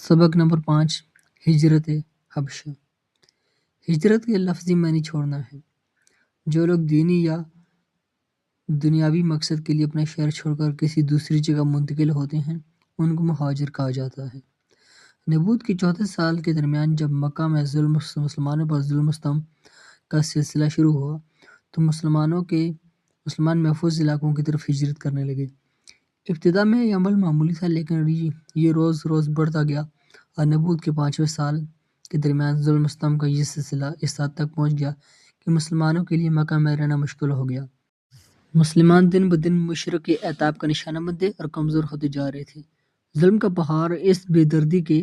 سبق نمبر 5، ہجرت حبشہ۔ ہجرت کے لفظی معنی چھوڑنا ہے۔ جو لوگ دینی یا دنیاوی مقصد کے لیے اپنا شہر چھوڑ کر کسی دوسری جگہ منتقل ہوتے ہیں ان کو مہاجر کہا جاتا ہے۔ نبوت کے 34 سال کے درمیان جب مکہ میں مسلمانوں پر ظلم و ستم کا سلسلہ شروع ہوا تو مسلمان محفوظ علاقوں کی طرف ہجرت کرنے لگے۔ ابتدا میں یہ عمل معمولی تھا، لیکن یہ روز روز بڑھتا گیا اور نبوت کے 5ویں سال کے درمیان ظلم و ستم کا یہ سلسلہ اس حد تک پہنچ گیا کہ مسلمانوں کے لیے مکہ میں رہنا مشکل ہو گیا۔ مسلمان دن بدن مشرک کے عتاب کا نشانہ بنتے اور کمزور ہوتے جا رہے تھے۔ ظلم کا پہاڑ اس بے دردی کے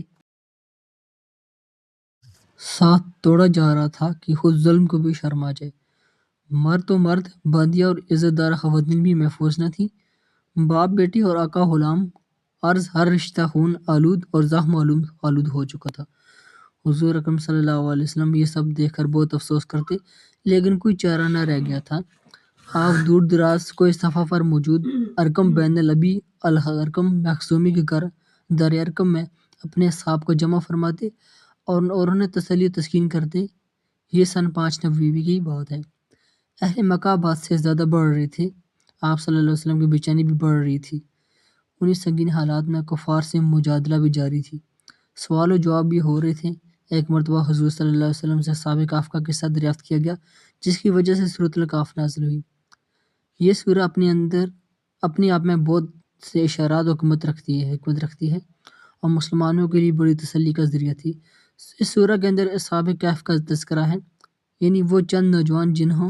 ساتھ توڑا جا رہا تھا کہ خود ظلم کو بھی شرم آ جائے۔ مرد تو مرد، باندیاں اور عزت دار خواتین بھی محفوظ نہ تھیں۔ باپ بیٹی اور آقا غلام، عرض ہر رشتہ خون آلود اور زخم آلود ہو چکا تھا۔ حضور اکرم صلی اللہ علیہ وسلم یہ سب دیکھ کر بہت افسوس کرتے، لیکن کوئی چارہ نہ رہ گیا تھا۔ آپ دور دراز کوئی صفحہ پر موجود ارقم بن ابی الارقم مخزومی کے گھر دار ارقم میں اپنے اصحاب کو جمع فرماتے اور انہیں تسلی و تسکین کرتے۔ یہ سن 5 نبوی کی بات ہے۔ اہل مکہ بعد سے زیادہ بڑھ رہے تھے۔ آپ صلی اللہ علیہ وسلم کی بے چینی بھی بڑھ رہی تھی۔ انہیں سنگین حالات میں کفار سے مجادلہ بھی جاری تھی۔ سوال و جواب بھی ہو رہے تھے۔ ایک مرتبہ حضور صلی اللہ علیہ وسلم سے اصحاب کہف کا قصہ دریافت کیا گیا، جس کی وجہ سے سورۃ الکہف نازل ہوئی۔ یہ سورہ اپنے آپ میں بہت سے اشارات و حکمت رکھتی ہے اور مسلمانوں کے لیے بڑی تسلی کا ذریعہ تھی۔ اس سورہ کے اندر اصحاب کہف کا تذکرہ ہے، یعنی وہ چند نوجوان جنہوں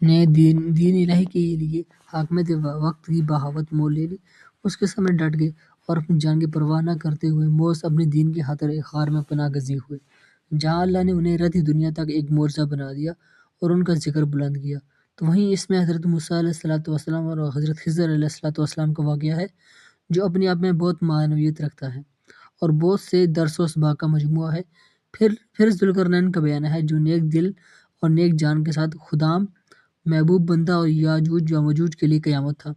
نے دین الہی کے لیے حاکمیت وقت کی بغاوت مول لے لی، اس قصہ میں ڈٹ گئے اور اپنی جان کی پرواہ نہ کرتے ہوئے موز اپنے دین کی خاطر ایک غار میں پناہ گزین ہوئے، جہاں اللہ نے انہیں رہتی دنیا تک ایک معجزہ بنا دیا اور ان کا ذکر بلند کیا۔ تو وہیں اس میں حضرت موسیٰ علیہ السلام اور حضرت خضر علیہ السلام کا واقعہ ہے، جو اپنے آپ میں بہت معنویت رکھتا ہے اور بہت سے درس و اسباق کا مجموعہ ہے۔ پھر ذوالقرنین کا بیان ہے، جو نیک دل اور نیک جان کے ساتھ خدام، محبوب بندہ اور یاجوج و ماجوج کے لیے قیامت تھا۔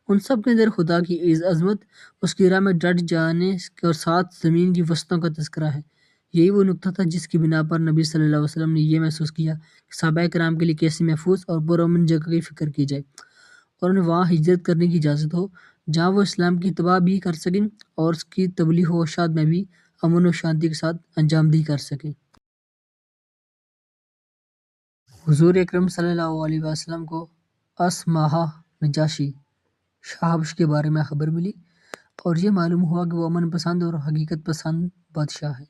ان سب کے اندر خدا کی عظمت، اس کی راہ میں ڈٹ جانے اور ساتھ زمین کی وسعتوں کا تذکرہ ہے۔ یہی وہ نقطہ تھا جس کی بنا پر نبی صلی اللہ علیہ وسلم نے یہ محسوس کیا کہ صحابہ کرام کے لیے کیسی محفوظ اور پرامن جگہ کی فکر کی جائے اور انہیں وہاں ہجرت کرنے کی اجازت ہو، جہاں وہ اسلام کی اتباع بھی کر سکیں اور اس کی تبلیغ و ارشاد میں بھی امن و شانتی کے ساتھ انجام دہی کر سکیں۔ حضور اکرم صلی اللہ علیہ وسلم کو اسمہا نجاشی شاہ حبش کے بارے میں خبر ملی اور یہ معلوم ہوا کہ وہ امن پسند اور حقیقت پسند بادشاہ ہے۔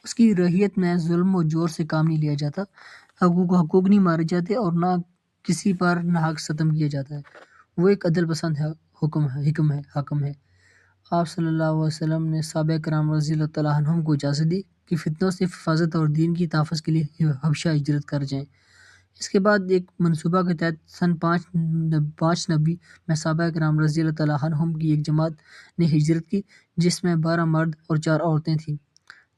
اس کی رعیت میں ظلم و جور سے کام نہیں لیا جاتا، حقوق نہیں مارے جاتے اور نہ کسی پر ناحق ستم کیا جاتا ہے۔ وہ ایک عدل پسند حاکم ہے۔ آپ صلی اللہ علیہ وسلم نے صحابہ کرام رضی اللہ تعالیٰ عنہم کو اجازت دی کہ فتنوں سے حفاظت اور دین کی تحفظ کے لیے حبشہ ہجرت کر جائیں۔ اس کے بعد ایک منصوبہ کے تحت سن 5 نبی میں صحابہ کرام رضی اللہ تعالیٰ عنہم کی ایک جماعت نے ہجرت کی، جس میں 12 مرد اور 4 عورتیں تھیں،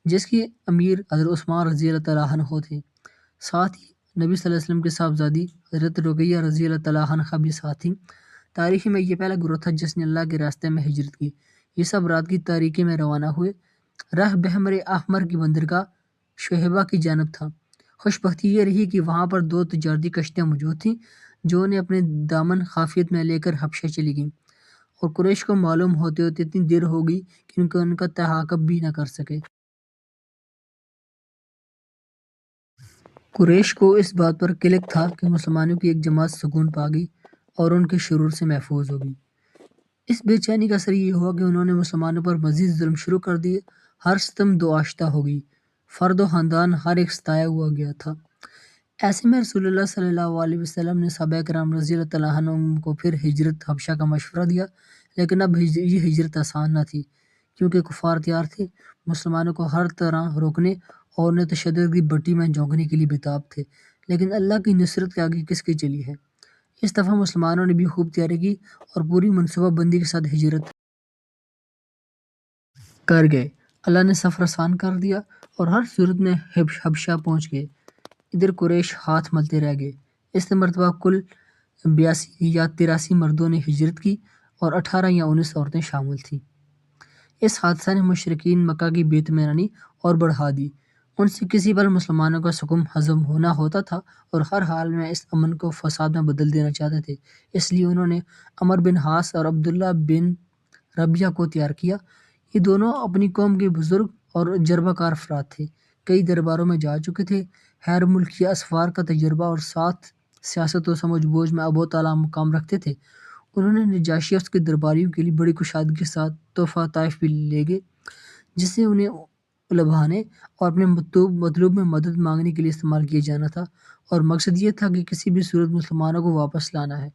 جس کی امیر حضرت عثمان رضی اللہ تعالیٰ عنہ تھے۔ ساتھ ہی نبی صلی اللہ علیہ وسلم کے صاحبزادی حضرت رقیہ رضی اللہ تعالیٰ عنہا بھی ساتھ تھیں۔ تاریخ میں یہ پہلا گروہ تھا جس نے اللہ کے راستے میں ہجرت کی۔ یہ سب رات کی تاریکی میں روانہ ہوئے۔ راہ بحر احمر کی بندرگاہ شعیبہ کی جانب تھا۔ خوش بختی یہ رہی کہ وہاں پر 2 تجارتی کشتیاں موجود تھیں جو انہیں اپنے دامن خافیت میں لے کر حبشہ چلی گئیں، اور قریش کو معلوم ہوتے اتنی دیر ہو گئی کہ ان کا تعاقب بھی نہ کر سکے۔ قریش کو اس بات پر قلق تھا کہ مسلمانوں کی ایک جماعت سکون پا گئی اور ان کے شرور سے محفوظ ہوگی۔ اس بے چینی کا اثر یہ ہوا کہ انہوں نے مسلمانوں پر مزید ظلم شروع کر دیے۔ ہر ستم 2 آشتہ ہو گئی، فرد و خاندان ہر ایک ستایا ہوا گیا تھا۔ ایسے میں رسول اللہ صلی اللہ علیہ وسلم نے صحابہ کرام رضی اللہ تعالیٰ عنہم کو پھر ہجرت حبشہ کا مشورہ دیا، لیکن اب یہ ہجرت آسان نہ تھی، کیونکہ کفار تیار تھے، مسلمانوں کو ہر طرح روکنے اور انہیں تشدد کی بٹی میں جھونکنے کے لیے بےتاب تھے۔ لیکن اللہ کی نصرت کے آگے کس کی چلی ہے؟ اس دفعہ مسلمانوں نے بھی خوب تیاری کی اور پوری منصوبہ بندی کے ساتھ ہجرت کر گئے۔ اللہ نے سفر آسان کر دیا اور ہر صورت میں حبشہ پہنچ گئے۔ ادھر قریش ہاتھ ملتے رہ گئے۔ اس مرتبہ کل 82 یا 83 مردوں نے ہجرت کی اور 18 یا 19 عورتیں شامل تھیں۔ اس حادثہ نے مشرکین مکہ کی بے اطمینانی اور بڑھا دی۔ ان سے کسی پل مسلمانوں کا سکون ہضم ہونا ہوتا تھا اور ہر حال میں اس امن کو فساد میں بدل دینا چاہتے تھے۔ اس لیے انہوں نے عمر بن حاص اور عبداللہ بن ربیعہ کو تیار کیا۔ یہ دونوں اپنی قوم کے بزرگ اور تجربہ کار افراد تھے، کئی درباروں میں جا چکے تھے، غیر ملکی اسفار کا تجربہ اور ساتھ سیاست و سمجھ بوجھ میں ابو تعالیٰ مقام رکھتے تھے۔ انہوں نے نجاشی اور اس کے درباریوں کے لیے بڑی کشادگی کے ساتھ تحفہ طائف بھی لے گئے، جسے انہیں لبھانے اور اپنے مطلوب میں مدد مانگنے کے لیے استعمال کیا جانا تھا، اور مقصد یہ تھا کہ کسی بھی صورت مسلمانوں کو واپس لانا ہے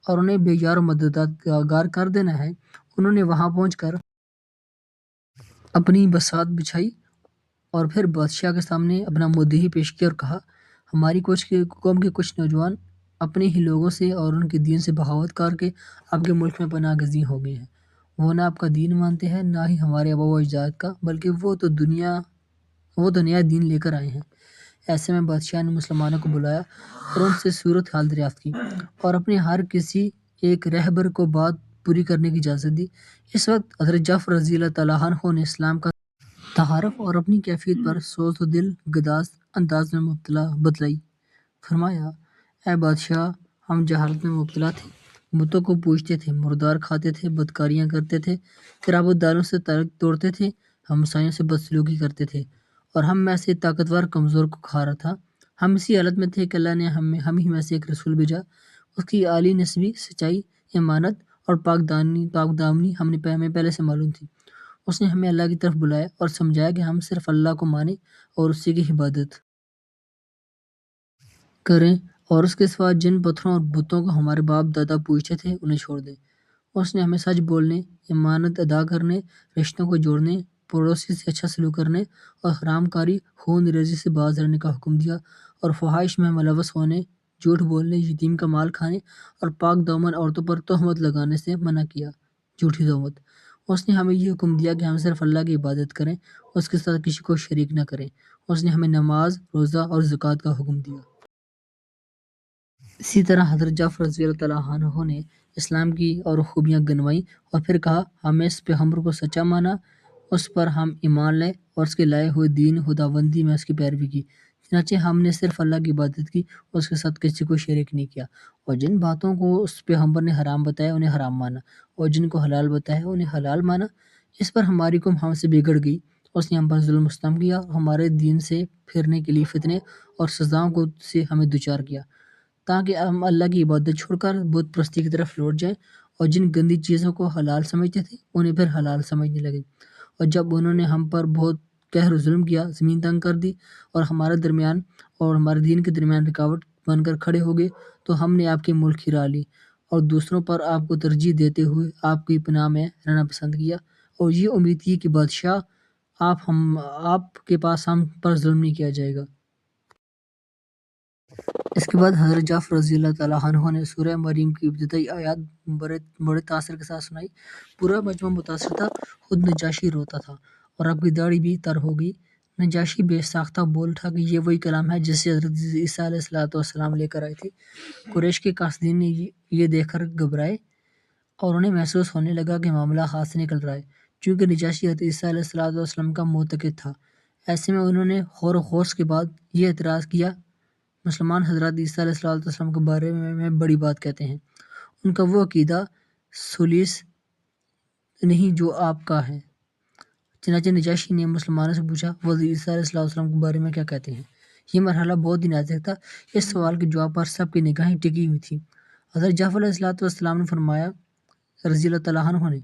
اور انہیں بے یار و مددگار کر دینا ہے۔ انہوں نے وہاں پہنچ کر اپنی بساط بچھائی اور پھر بادشاہ کے سامنے اپنا مدعی پیش کیا اور کہا، ہماری قوم کے کچھ نوجوان اپنے ہی لوگوں سے اور ان کے دین سے بغاوت کر کے آپ کے ملک میں پناہ گزین ہو گئے ہیں۔ وہ نہ آپ کا دین مانتے ہیں، نہ ہی ہمارے آباء و اجداد کا، بلکہ وہ تو نیا دین لے کر آئے ہیں۔ ایسے میں بادشاہ نے مسلمانوں کو بلایا اور ان سے صورت حال دریافت کی اور اپنے ہر کسی ایک رہبر کو بات پوری کرنے کی اجازت دی۔ اس وقت حضرت جعفر رضی اللہ تعالیٰ عنہ نے اسلام کا تعارف اور اپنی کیفیت پر سوز و دل گداز انداز میں بتلائی۔ فرمایا، اے بادشاہ، ہم جہالت میں مبتلا تھے، بتوں کو پوجتے تھے، مردار کھاتے تھے، بدکاریاں کرتے تھے، قرابت داروں سے تعلق توڑتے تھے، ہمسایوں سے بدسلوکی کرتے تھے، اور ہم میں سے طاقتور کمزور کو کھا رہا تھا۔ ہم اسی حالت میں تھے کہ اللہ نے ہم ہی میں سے ایک رسول بھیجا۔ اس کی عالی نسبی، سچائی، امانت اور پاک دامنی ہمیں پہلے سے معلوم تھی۔ اس نے ہمیں اللہ کی طرف بلایا اور سمجھایا کہ ہم صرف اللہ کو مانیں اور اسی کی عبادت کریں، اور اس کے سوا جن پتھروں اور بتوں کو ہمارے باپ دادا پوجتے تھے انہیں چھوڑ دیں۔ اس نے ہمیں سچ بولنے، امانت ادا کرنے، رشتوں کو جوڑنے، پڑوسی سے اچھا سلوک کرنے اور حرام کاری، خون ریزی سے باز رہنے کا حکم دیا، اور فحائش میں ملوث ہونے، جھوٹ بولنے، یتیم کا مال کھانے اور پاک دامن عورتوں پر تہمت لگانے سے منع کیا، جھوٹی تہمت۔ اس نے ہمیں یہ حکم دیا کہ ہم صرف اللہ کی عبادت کریں، اس کے ساتھ کسی کو شریک نہ کریں۔ اس نے ہمیں نماز، روزہ اور زکوٰۃ کا حکم دیا۔ اسی طرح حضرت جعفر رضی اللہ تعالیٰ عنہ نے اسلام کی اور خوبیاں گنوائیں اور پھر کہا، ہمیں اس پیغمبر کو سچا مانا، اس پر ہم ایمان لائے اور اس کے لائے ہوئے دین خداوندی میں اس کی پیروی کی۔ چنانچہ ہم نے صرف اللہ کی عبادت کی، اس کے ساتھ کسی کو شریک نہیں کیا، اور جن باتوں کو اس پیغمبر نے حرام بتایا انہیں حرام مانا، اور جن کو حلال بتایا انہیں حلال مانا۔ اس پر ہماری قوم ہم سے بگڑ گئی، اس نے ہم پر ظلم و ستم کیا اور ہمارے دین سے پھرنے کے لیے فتنے اور سزاؤں سے ہمیں دوچار کیا، تاکہ ہم اللہ کی عبادت چھوڑ کر بت پرستی کی طرف لوٹ جائیں، اور جن گندی چیزوں کو حلال سمجھتے تھے انہیں پھر حلال سمجھنے لگے۔ اور جب انہوں نے ہم پر بہت قہر و ظلم کیا، زمین تنگ کر دی اور ہمارے دین کے درمیان رکاوٹ بن کر کھڑے ہو گئے، تو ہم نے آپ کے ملک کی راہ لی اور دوسروں پر آپ کو ترجیح دیتے ہوئے آپ کی پناہ میں رہنا پسند کیا، اور یہ امید کی کہ بادشاہ آپ کے پاس ہم پر ظلم نہیں کیا جائے گا۔ اس کے بعد حضرت جعفر رضی اللہ تعالیٰ عنہ نے سورہ مریم کی ابتدائی آیات بڑے تاثر کے ساتھ سنائی۔ پورا مجمع متاثر تھا، خود نجاشی روتا تھا اور آپ کی داڑھی بھی تر ہو گئی۔ نجاشی بے ساختہ بول اٹھا کہ یہ وہی کلام ہے جسے حضرت عیسیٰ علیہ السلام لے کر آئے تھے۔ قریش کے قاصدین نے یہ دیکھ کر گھبرائے اور انہیں محسوس ہونے لگا کہ معاملہ ہاتھ سے نکل رہا ہے، چونکہ نجاشی حضرت عیسیٰ علیہ السلام کا معتقد تھا۔ ایسے میں انہوں نے غور و خوض کے بعد یہ اعتراض کیا، مسلمان حضرت عیسیٰ علیہ السلام کے بارے میں بڑی بات کہتے ہیں، ان کا وہ عقیدہ ثلیث نہیں جو آپ کا ہے۔ چنانچہ نجاشی نے مسلمانوں سے پوچھا، وہ حضرت عیسیٰ علیہ السلام کے بارے میں کیا کہتے ہیں؟ یہ مرحلہ بہت ہی نازک تھا، اس سوال کے جواب پر سب کی نگاہیں ٹکی ہوئی تھیں۔ حضرت جعفر علیہ السلام نے فرمایا، رضی اللہ تعالیٰ عنہ نے،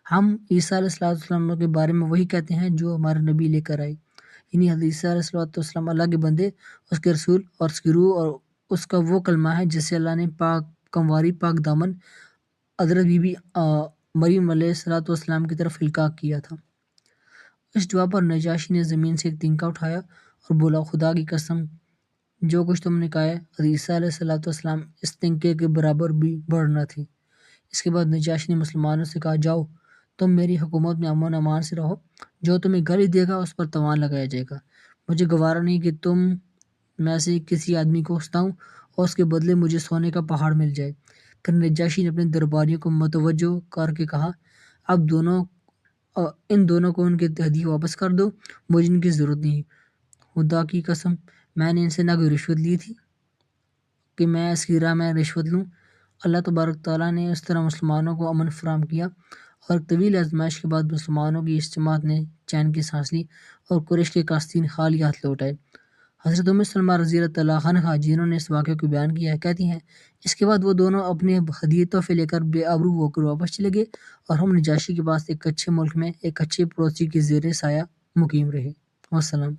ہم عیسیٰ علیہ السلام کے بارے میں وہی کہتے ہیں جو ہمارے نبی لے کر آئے، یعنی حضرت عیسیٰ علیہ السلام اللہ کے بندے، اس کے رسول اور اس کی روح، اور اس کا وہ کلمہ ہے جسے اللہ نے کمواری پاک دامن حضرت بی بی مریم علیہ السلام کی طرف القاء کیا تھا۔ اس جواب پر نجاشی نے زمین سے ایک تنکا اٹھایا اور بولا، خدا کی قسم، جو کچھ تم نے کہا ہے، حضرت عیسیٰ علیہ السلام اس تنکے کے برابر بھی بڑھ نہ تھے۔ اس کے بعد نجاشی نے مسلمانوں سے کہا، جاؤ، تم میری حکومت میں امن و امان سے رہو، جو تمہیں گالی دے گا اس پر تاوان لگایا جائے گا۔ مجھے گوارا نہیں کہ تم میں سے کسی آدمی کو ستاؤں اور اس کے بدلے مجھے سونے کا پہاڑ مل جائے۔ پھر نجاشی نے اپنے درباریوں کو متوجہ کر کے کہا، اب ان دونوں کو ان کے ہدیے واپس کر دو، مجھے ان کی ضرورت نہیں۔ خدا کی قسم میں نے ان سے نہ کوئی رشوت لی تھی کہ میں اس کی راہ میں رشوت لوں۔ اللہ تبارک تعالیٰ نے اس طرح مسلمانوں کو امن فراہم کیا، اور ایک طویل آزمائش کے بعد مسلمانوں کی اس جماعت نے چین کی سانس لی اور قریش کے قاصدین خالی ہاتھ لوٹ آئے۔ حضرت ام سلمہ رضی اللہ تعالیٰ عنہا جنہوں نے اس واقعے کو بیان کیا ہے کہتی ہیں اس کے بعد وہ دونوں اپنے ہدیے تحفے لے کر بے آبرو ہو کر واپس چلے گئے، اور ہم نجاشی کے پاس ایک اچھے ملک میں ایک اچھے پڑوسی کے زیر سایہ مقیم رہے۔ والسلام۔